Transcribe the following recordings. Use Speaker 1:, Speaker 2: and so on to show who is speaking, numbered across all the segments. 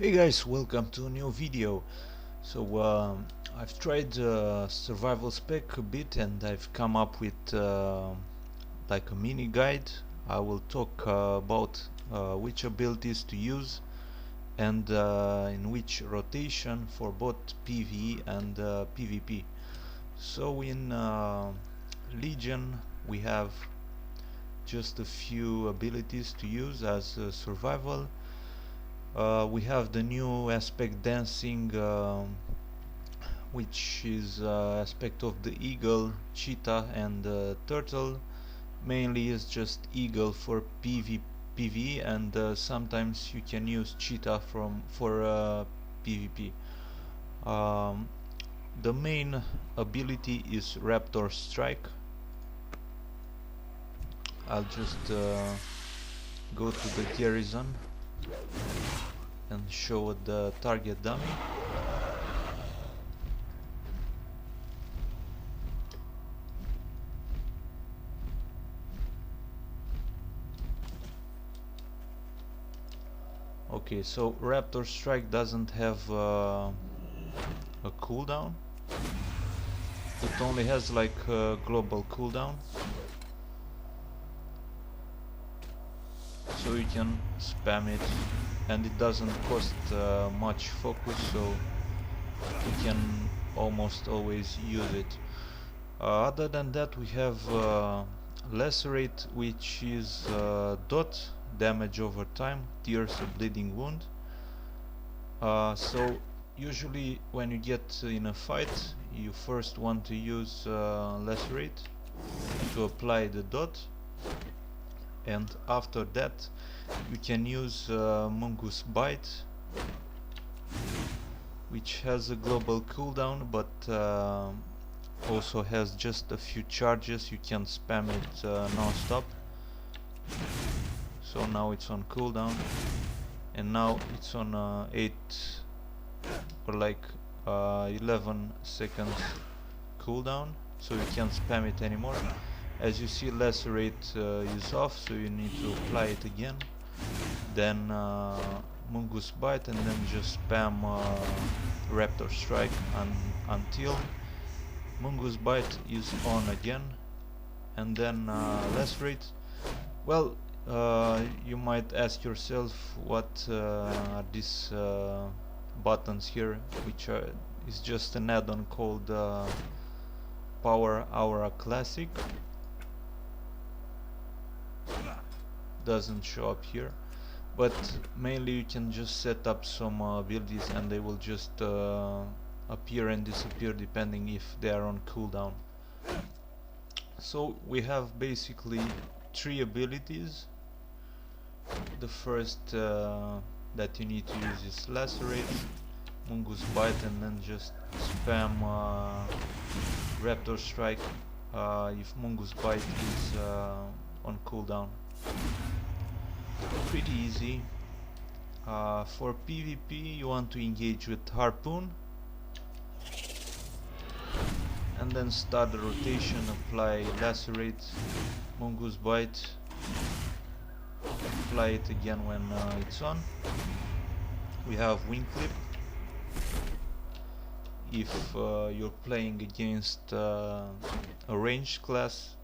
Speaker 1: Hey guys, welcome to a new video. I've tried survival spec a bit and I've come up with like a mini guide. I will talk about which abilities to use and in which rotation for both PvE and PvP. So in Legion we have just a few abilities to use as survival. We have the new aspect dancing, which is aspect of the eagle, cheetah and turtle. Mainly is just eagle for PvE and sometimes you can use cheetah for PvP. Um, the main ability is Raptor Strike. I'll just go to the garrison and show the target dummy. Okay, so Raptor Strike doesn't have a cooldown. It only has like a global cooldown. So you can spam it and it doesn't cost much focus, so you can almost always use it. Other than that we have Lacerate, which is dot damage over time, tears a bleeding wound. So usually when you get in a fight you first want to use Lacerate to apply the dot, and after that you can use Mungus Bite, which has a global cooldown but also has just a few charges. You can spam it non-stop. So now it's on cooldown and now it's on 8 or like 11 seconds cooldown, so you can't spam it anymore. As you see, Lacerate is off, so you need to apply it again, then Mungus Bite, and then just spam Raptor Strike until Mungus Bite is on again, and then Lacerate. Well, you might ask yourself what are these buttons here, which is just an add-on called Power Aura Classic. Doesn't show up here, but mainly you can just set up some abilities and they will just appear and disappear depending if they are on cooldown. So we have basically 3 abilities. The first that you need to use is Lacerate, Mungus Bite, and then just spam Raptor Strike if Mungus Bite is on cooldown. Pretty easy. For PvP you want to engage with Harpoon and then start the rotation, apply Lacerate, Mungus Bite, apply it again when it's on. We have Wing Clip. If you're playing against a ranged class,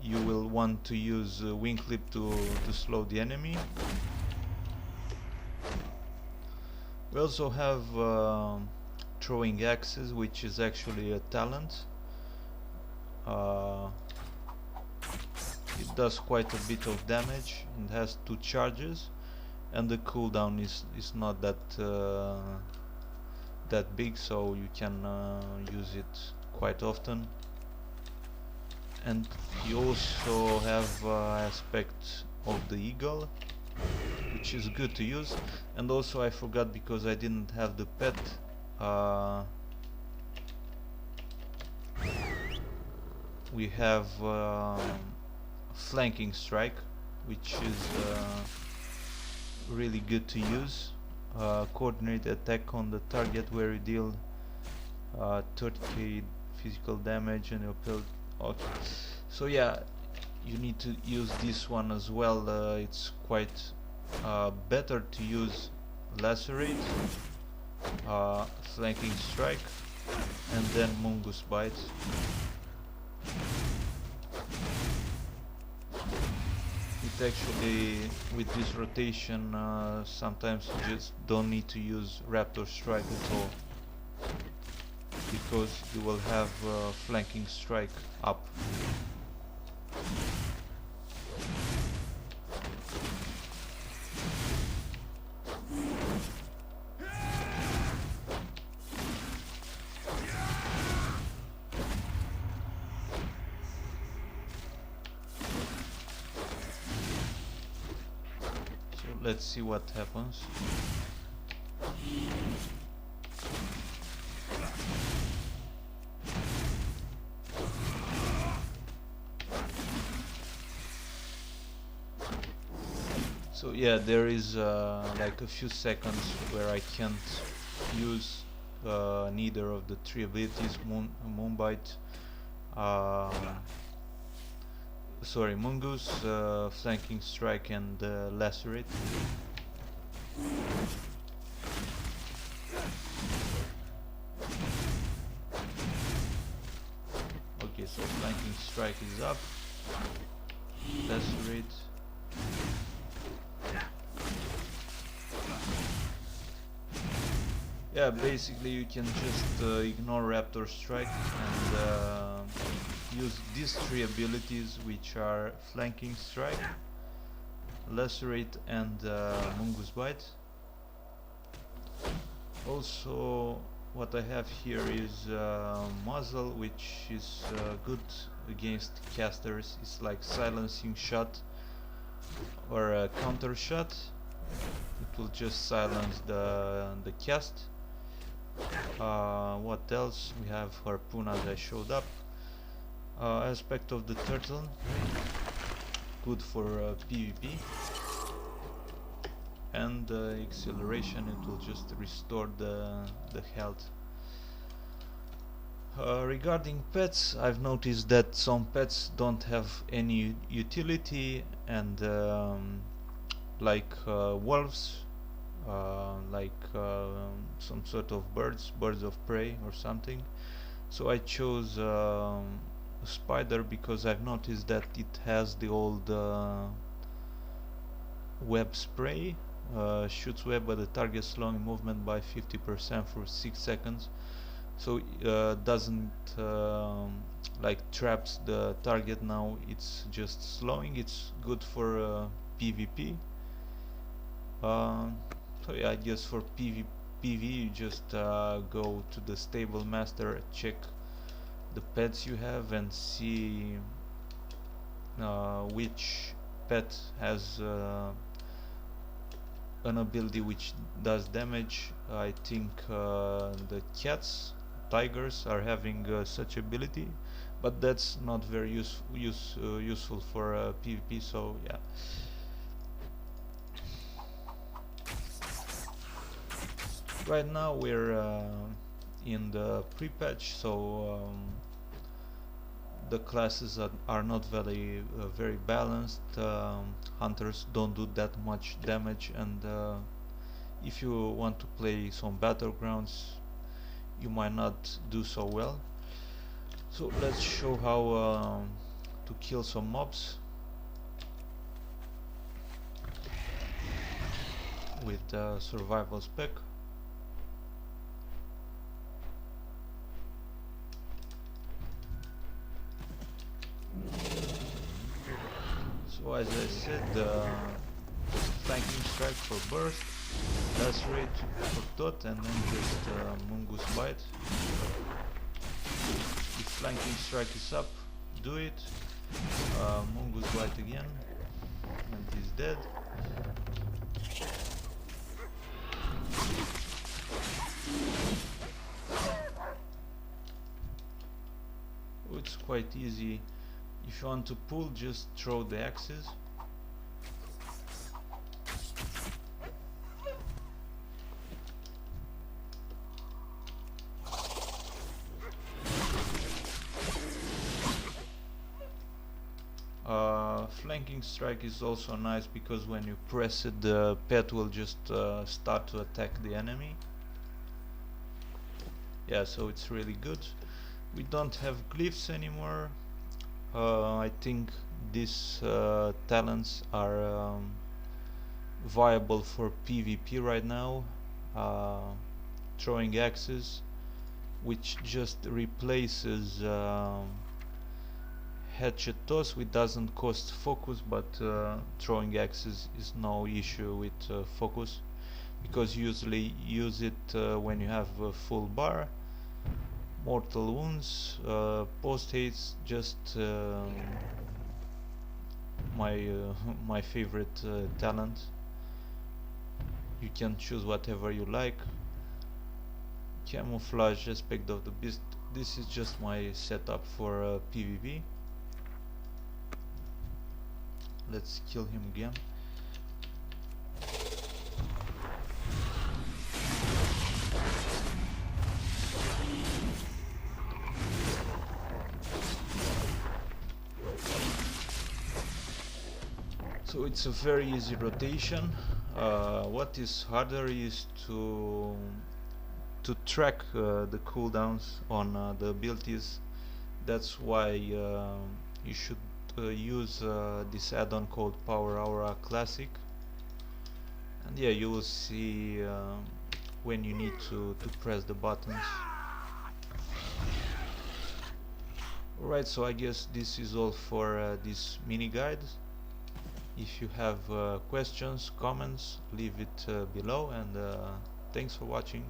Speaker 1: you will want to use Wing Clip to slow the enemy. We also have Throwing Axes, which is actually a talent. It does quite a bit of damage. It has 2 charges and the cooldown is not that big, so you can use it quite often. And you also have aspect of the eagle, which is good to use. And also I forgot, because I didn't have the pet, we have Flanking Strike, which is really good to use. Coordinate attack on the target where you deal 30k physical damage and your build. Okay, so yeah, you need to use this one as well. It's quite better to use lacerate, flanking strike, and then mongoose bite. It actually, with this rotation, sometimes you just don't need to use raptor strike at all, because you will have flanking strike up. So let's see what happens. So yeah, there is like a few seconds where I can't use neither of the three abilities, Moonbite, sorry, Mongoose, Flanking Strike, and Lacerate. Okay, so Flanking Strike is up, Lacerate. Yeah, basically you can just ignore Raptor Strike and use these three abilities, which are Flanking Strike, Lacerate, and Mongoose Bite. Also, what I have here is Muzzle, which is good against casters. It's like silencing shot or a counter shot. It will just silence the cast. What else? We have Harpoon, as I showed up. Aspect of the Turtle, good for PvP. And Acceleration, it will just restore the health. Regarding pets, I've noticed that some pets don't have any utility, and like wolves, like some sort of birds of prey or something. So I chose a spider because I've noticed that it has the old web spray, shoots web at the target, slowing movement by 50% for 6 seconds. So doesn't like traps the target. Now it's just slowing. It's good for PvP. So yeah, I guess for PvE you just go to the stable master, check the pets you have, and see which pet has an ability which does damage. I think the cats, tigers are having such ability, but that's not very useful for PvP. So yeah. Right now we're in the pre-patch, so the classes are not very balanced. Hunters don't do that much damage, and if you want to play some battlegrounds, you might not do so well. So let's show how to kill some mobs with survival spec. So as I said, flanking strike for burst, lacerate for dot, and then just mongoose bite. If flanking strike is up, do it. Mongoose bite again, and he's dead. Oh, it's quite easy. If you want to pull, just throw the axes. Flanking Shocking Strike is also nice because when you press it, the pet will just start to attack the enemy. Yeah, so it's really good. We don't have glyphs anymore. I think these talents are viable for PvP right now. Throwing axes, which just replaces headshot toss, which doesn't cost focus, but throwing axes is no issue with focus, because usually use it when you have a full bar. Mortal wounds, post haste, just my my favorite talent. You can choose whatever you like. Camouflage, aspect of the beast. This is just my setup for PvP. Let's kill him again. So it's a very easy rotation. What is harder is to track the cooldowns on the abilities. That's why you should use this add-on called Power Aura Classic, and yeah, you will see when you need to press the buttons. Alright, so I guess this is all for this mini guide. If you have questions, comments, leave it below, and thanks for watching.